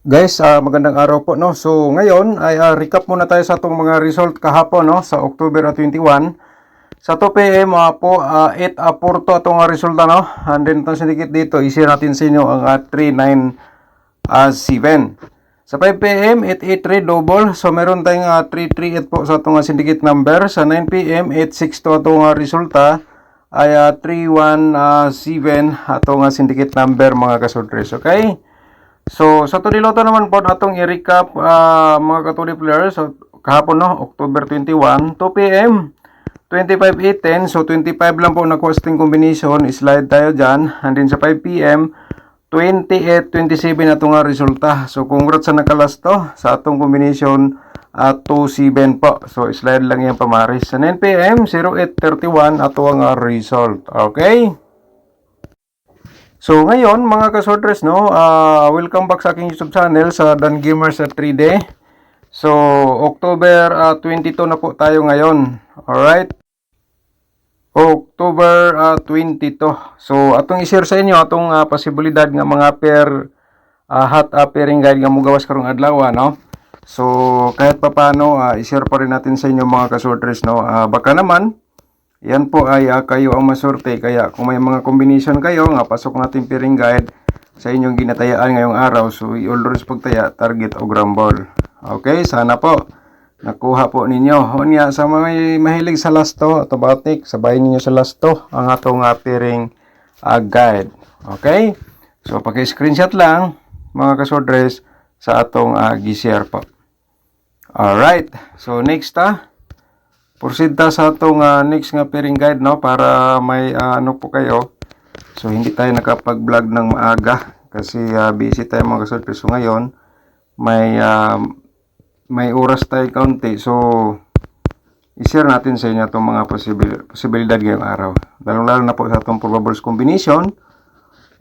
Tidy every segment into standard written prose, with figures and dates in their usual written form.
Guys, magandang araw po, no. So ngayon ay recap muna tayo sa itong mga result kahapon, no, sa October 21. Sa 2 PM po 8 to itong resulta, no. And then itong sindikit dito, i-share natin sa inyo ang 397. Sa 5 PM 883 double. So meron tayong 338 po sa itong syndicate number. Sa 9 PM 862 itong resulta ay 317 atong syndicate number, mga kasoltres. Okay? So, sa tuliloto naman po atong i-recap mga katuli players. So, kahapon, no, October 21, 2 PM, 25-8-10. So, 25 lang po na costing combination. Slide tayo dyan. And then sa 5 PM, 28-27 atong resulta. So, congrats sa nakalas to sa atong combination 2-7 po. So, slide lang yan pamaris. Sa 9 PM, 08-31 atong result. Okay? So ngayon mga kasortres, no, welcome back sa aking YouTube channel sa Dan Gamers at 3D. So October 22 na po tayo ngayon. Alright, October 22. So atong i-share sa inyo atong posibilidad nga mga pair hot pairing guide nga mugawas karong adlaw, no. So kahit papaano i-share pa rin natin sa inyo mga kasortres, no. Baka naman yan po ay kayo ang masorte. Kaya kung may mga combination kayo nga pasok natin pairing guide sa inyong ginatayaan ngayong araw, so i-always pagtaya target o grumble. Okay, sana po nakuha po ninyo. Unya sa mga mahilig sa lasto, automatic sabayin niyo sa lasto ang atong pairing guide. Okay, so paki-screenshot lang mga kasordres sa atong gi-share po. Alright, so next proceed ta sa atong next nga pairing guide, no, para may ano po kayo. So hindi tayo nakapag-vlog ng maaga kasi busy tayo mga kasoltres. So ngayon may oras tayo kaunti. So i-share natin sa inyo itong mga posibilidad ngayong araw. Lalo na po sa atong probables combination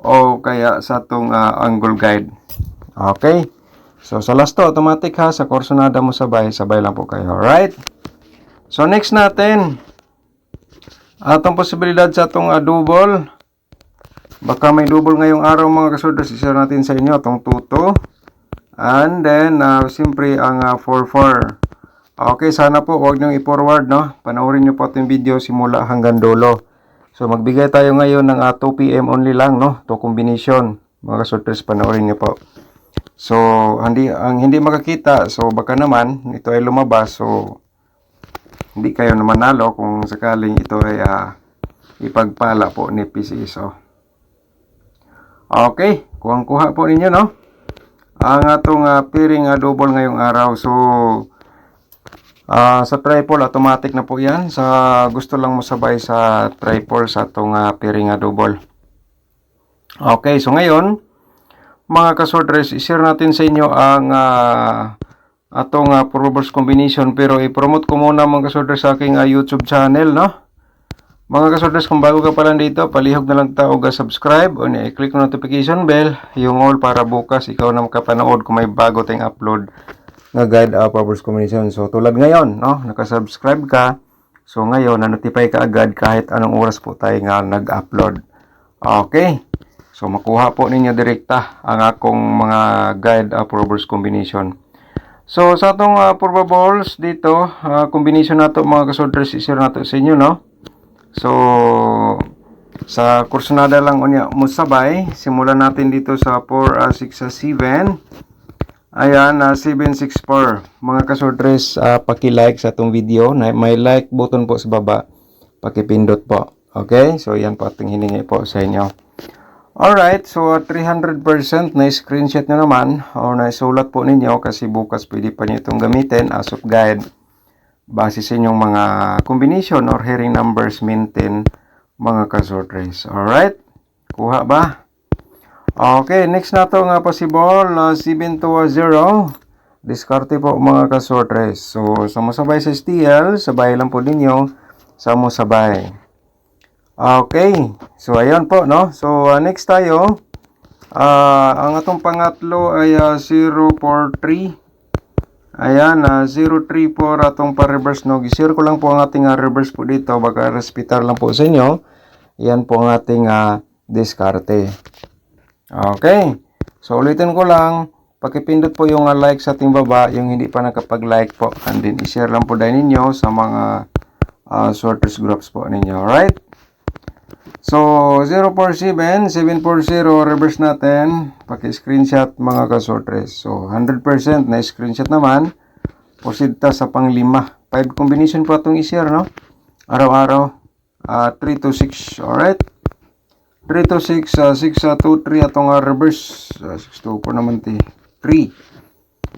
o kaya sa atong angle guide. Okay? So sa last to, automatic sa korsonada mo sabay lang po kayo. Alright? So next natin atong posibilidad sa atong double. Baka may double ngayong araw mga kasoltres. I-share natin sa inyo atong 2-2. And then siyempre ang 4-4. Okay, sana po huwag nyo i-forward, no. Panoorin nyo po itong video simula hanggang dulo. So magbigay tayo ngayon ng 2 PM only lang, no, to combination. Mga kasoltres, panoorin nyo po. So hindi makakita, so baka naman ito ay lumabas. So hindi kayo manalo kung sakaling ito ay ipagpala po ni PCSO. Okay, kuha po ninyo, no, ang atong pairing double ngayong araw. So sa triple automatic na po yan. Sa gusto lang mo sabay sa triple sa atong pairing double. Okay, so ngayon mga kasordres, i-share natin sa inyo ang atong probables combination, pero i-promote ko muna mga kasordres sa aking YouTube channel, no. Mga kasordres, kung bago ka pa lang dito, palihog na lang ta og subscribe o i-click ng notification bell, yung all, para bukas ikaw na makapanood kung may bago tayong upload na guide probables combination. So tulad ngayon, no, naka-subscribe ka, so ngayon na-notify ka agad kahit anong oras po tayo nga nag-upload. Okay, so makuha po ninyo direkta ang akong mga guide probables combination. So sa atong probables dito, combination nato mga kasordres, i-share nato sa inyo, no. So sa kursonada lang unya mo sabay. Simulan natin dito sa 4 6 7. Ayan, 764. Mga kasordres, paki-like sa atong video. May like button po sa baba, paki-pindot po. Okay, so yan po ating hiningi po sa inyo. Alright, so 300% na screenshot nyo naman o naisulat po ninyo kasi bukas pwede pa nyo itong gamitin as of guide base sa inyong mga combination or hearing numbers maintain mga kasortres. Alright, kuha ba? Okay, next na to nga possible 720. Diskarte po mga kasortres. So samusabay sa STL, sabay lang po ninyo samusabay. Okay, so ayan po, no. So next tayo, ang atong pangatlo ay 043. Ayan, 034 atong pa-reverse, no. Gisir ko lang po ang ating reverse po dito, baka respitar lang po sa inyo. Yan po ang ating diskarte. Okay, so ulitin ko lang, pakipindot po yung like sa ating baba, yung hindi pa nakapag-like po. And then, i-share lang po din ninyo sa mga sorters groups po ninyo. Alright? So, 047, 740, reverse natin. Paki-screenshot mga ka-sorters. So, 100% na screenshot naman. Proceed ta sa pang-5. 5 combination po itong i-share, no? Araw-araw. 3 to 6. Alright? 3 to 6, 6 to 3 atong reverse. 6 to 4 naman 3.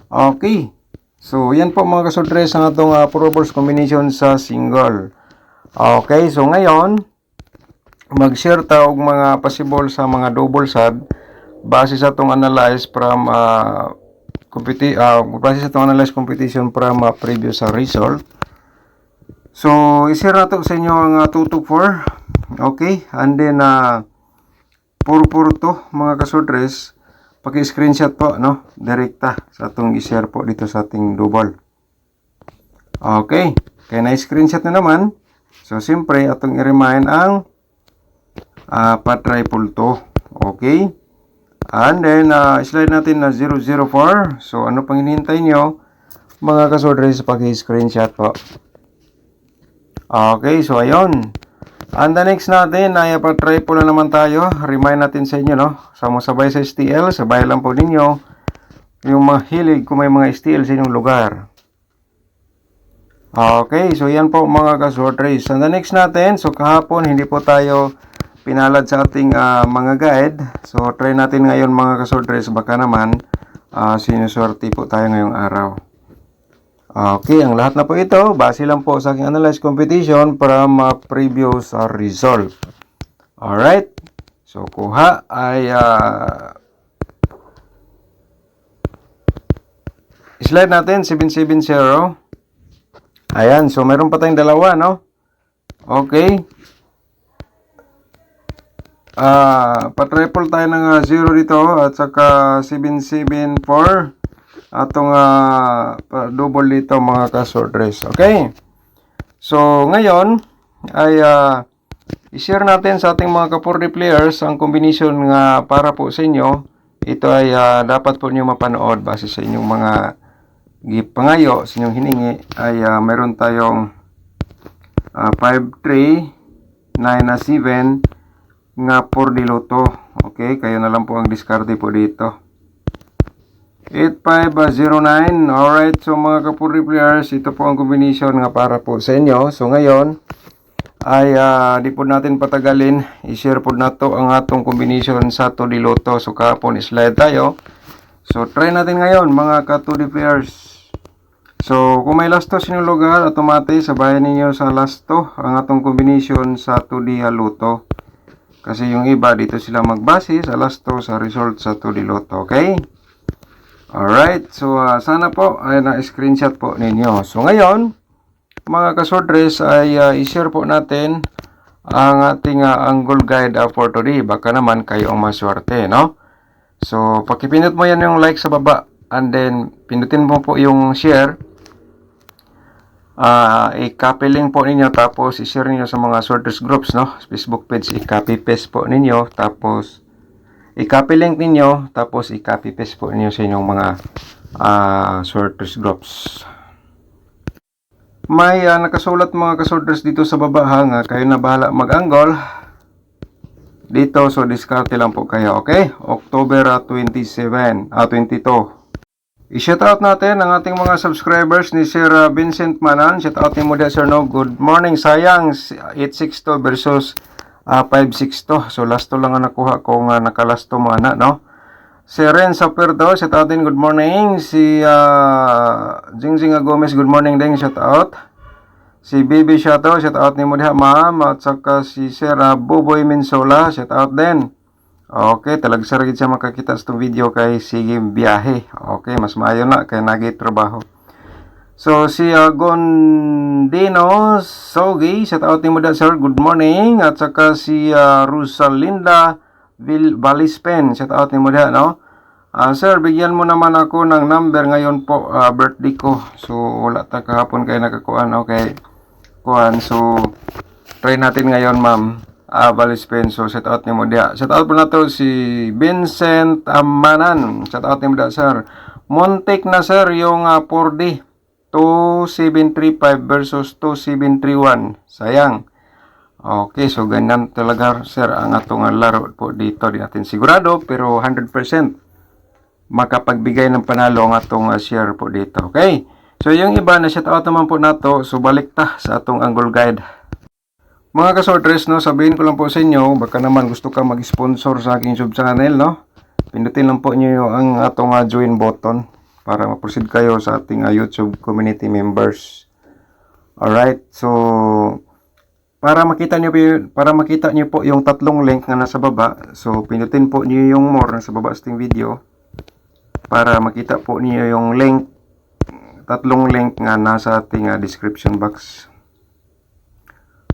Okay. So, yan po mga ka-sorters ang atong reverse combination sa single. Okay. So, ngayon, mag-share ta og mga possible sa mga double sad base sa atong analyze from base sa atong analyze competition from previous result. So i-share nato sa inyo ang 2 to 4. Okay, and then 4 to mga kasortres, paki-screenshot po, no, direkta sa atong i-share po dito sa ating double. Okay, kaya na-screenshot na naman. So siyempre atong i-remind ang pa-triple to. Okay. And then, slide natin na 004. So, ano pang hinihintay nyo? Mga kasortres, paki-screenshot po. Okay. So, ayun. And the next natin, ay pa-triple na naman tayo. Remind natin sa inyo, no? Sama-sabay sa STL. Sabay lang po ninyo. Yung mahilig kung may mga STL sa inyong lugar. Okay. So, yan po mga kasortres. And the next natin, so kahapon, hindi po tayo pinalad sa ating mga guide. So, try natin ngayon mga kasortres. Baka naman, sinuswerte po tayo ngayong araw. Okay, ang lahat na po ito, base lang po sa aking analyze competition from previous result. Alright. So, kuha ay slide natin, 770. Ayan, so meron pa tayong dalawa, no? Okay. Pa-triple tayo ng 0 dito at saka 774 atong double dito mga ka-sortress. Okay. So ngayon ay i-share natin sa ating mga ka-4D players ang combination nga para po sa inyo. Ito ay dapat po niyo mapanood base sa inyong mga gipangayo sa inyong hiningi ay meron tayong 5-3, 9-7 nga 4 di loto. Okay, kayo na lang po ang diskarte po dito. 8509. Alright, so mga ka-4D players, ito po ang combination nga para po sa inyo. So ngayon ay di po natin patagalin, i-share po nato ang atong combination sa 2 di loto. So kahapon slide tayo. So try natin ngayon mga ka-2D players. So kung may lasto sa inyong lugar, automatic sabayan ninyo sa lasto ang atong combination sa 2D loto. Kasi yung iba dito sila magbase sa lasto sa result sa 2D loto. Okay? Alright. So sana po ay na-screenshot po ninyo. So ngayon, mga kasortres ay i-share po natin ang ating angle guide for today. Baka naman kayo ang maswerte, no? So pakipindot mo yan yung like sa baba. And then pindutin mo po yung share. I-copy link po ninyo tapos i-share niyo sa mga sorters groups, no? Facebook page, i-copy paste po ninyo tapos i-copy link ninyo tapos i-copy paste po ninyo sa inyong mga sorters groups. May nakasulat mga kasorters dito sa baba nga kayo na bahala mag-angle dito, so diskarte lang po kayo. Okay? October 22. I-shoutout natin ang ating mga subscribers ni Sir Vincent Manan. Shoutout ni mo dia, Sir, no? Good morning. Sayang 862 versus 562. So last to lang ang nakuha ko nga nakalasto mo na, no? Si Ren Saperdo, shoutout din, good morning. Si Jingjing Gomez, good morning din, shoutout. Si Baby Shoutout, shoutout ni mo dia, ma'am. At saka si Sir Boboy Minsola, shoutout din. Okay, talagsar gid siya makakita sa video kay sige biyahe. Okay, mas maayo na kay nagay trabaho. So si Gondino Sogi, shout out nimo da, sir, good morning. At saka si Rosalinda Valispen, shout out nimo da, no? Sir, bigyan mo naman ako ng number ngayon po, birthday ko. So wala ta kahapon kay nakakuan. Okay. Kuan, so try natin ngayon, ma'am. Balispin. So shout out nimo diha. Shout out po na to si Vincent Amanan. Shout out nimo diha, sir. Montek na sir yung 4D 2735 versus 2731. Sayang. Okay, so ganyan talaga sir ang atong laro po dito. Di natin sigurado pero 100% makapagbigay ng panalo ang atong share po dito. Okay? So yung iba na shout out naman po nato, so balik ta sa atong angle guide. Mga kasortres, no, sabihin ko lang po sa inyo, baka naman gusto ka mag-sponsor sa aking YouTube channel, no? Pindutin lang po niyo ang atong join button para ma-proceed kayo sa ating YouTube community members. Alright, so para makita niyo po yung tatlong link na nasa baba, so pindutin po niyo yung more nasa baba sa ating video para makita po niyo yung link, tatlong link nga nasa ating description box.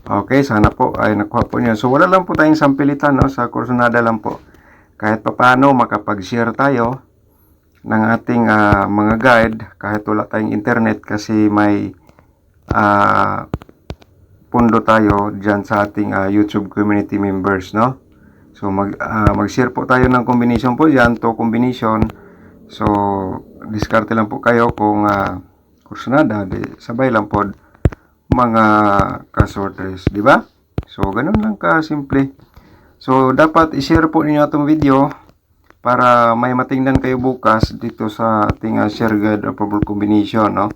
Okay, sana po ay nakuha po niyo. So wala lang po tayong sampilitan, no, sa Corsonada lang po. Kahit papaano makapag-share tayo ng ating mga guide kahit wala tayong internet kasi may pundo tayo dyan sa ating YouTube community members, no? So mag-share po tayo ng combination po dyan, to combination. So diskarte lang po kayo kung Corsonada, sabay lang po mga kasortres, di ba? So ganun lang ka simple. So dapat i-share po ninyo itong video para may matingnan kayo bukas dito sa ating share guide probable combination, no?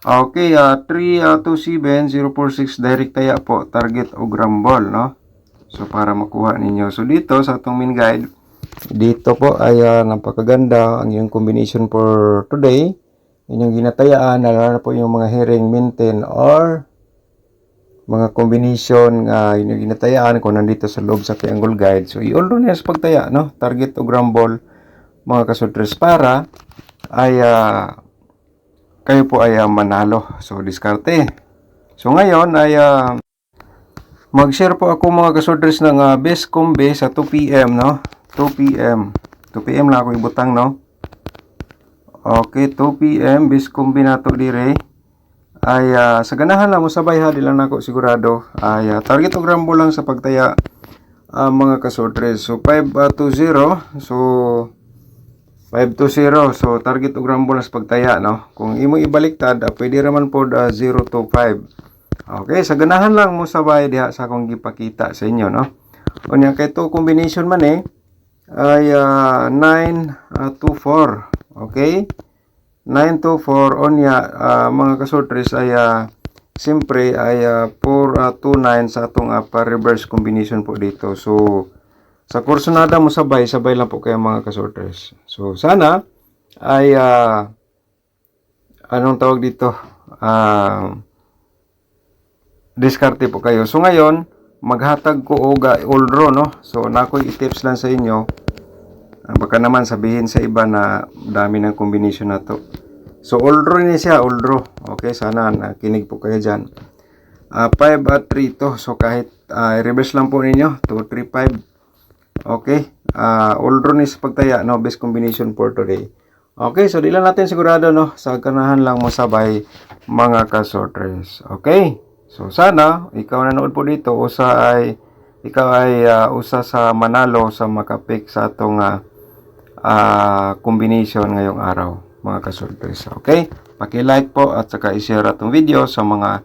Okay, 327046 direct taya po, target o grambol, no? So para makuha ninyo. So dito sa atong main guide, dito po ay napakaganda ang yung combination for today. Inyong ginatayaan, lalo na po yung mga herring, minten, or mga combination nga inyong ginatayaan kung nandito sa loob sa triangle guide. So i-all niya sa pagtaya, no? Target o grambol, mga kasortres, para ay kayo po ay manalo. So diskarte. So ngayon ay mag-share po ako mga kasortres ng best combi sa 2 PM, no? 2 PM. 2 PM lang ako ibutang, no? Okay, 2 PM best combi nato dire ay sa ganahan lang mo sabay ha, di lang ako sigurado. Ay target o grambol lang sa pagtaya mga kasortres. So 520. So 520. So target o grambol lang sa pagtaya, no? Kung imo ibaliktad, pwede raman po 025. Okay, sa ganahan lang mo sabay diha sa akong gipakita sa inyo, no? Unya kay to combination man ay 924. Okay? 924 onya mga kasortres ay siyempre ay 429 sa atong pa-reverse combination po dito. So sa Corsonada mo sabay lang po kayo mga kasortres. So sana ay anong tawag dito? Diskarte po kayo. So ngayon maghatag ko og all draw, no? So nakoy i-tips lang sa inyo. Baka naman sabihin sa iba na dami ng combination na to. So all draw niya siya, all draw. Okay, sana nakinig po kayo dyan. 5 at 3 to. So kahit reverse lang po ninyo, 2, 3, 5. Okay, all draw niya sa pagtaya, no? Best combination for today. Okay, so di lang natin sigurado, no? Sa ganahan lang mo sabay mga kasortres. Okay, so sana ikaw nanood po dito ikaw ay usa sa manalo sa makapik sa atong combination ngayong araw mga kasortres. Okay, paki-like po at saka i-share atong video sa mga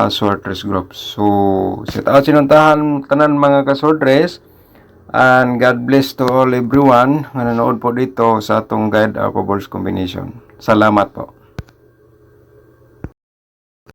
sortres groups. So shout out sinuntahan tanan mga kasortres, and God bless to all everyone nga nanood po dito sa atong guide probable combination. Salamat po.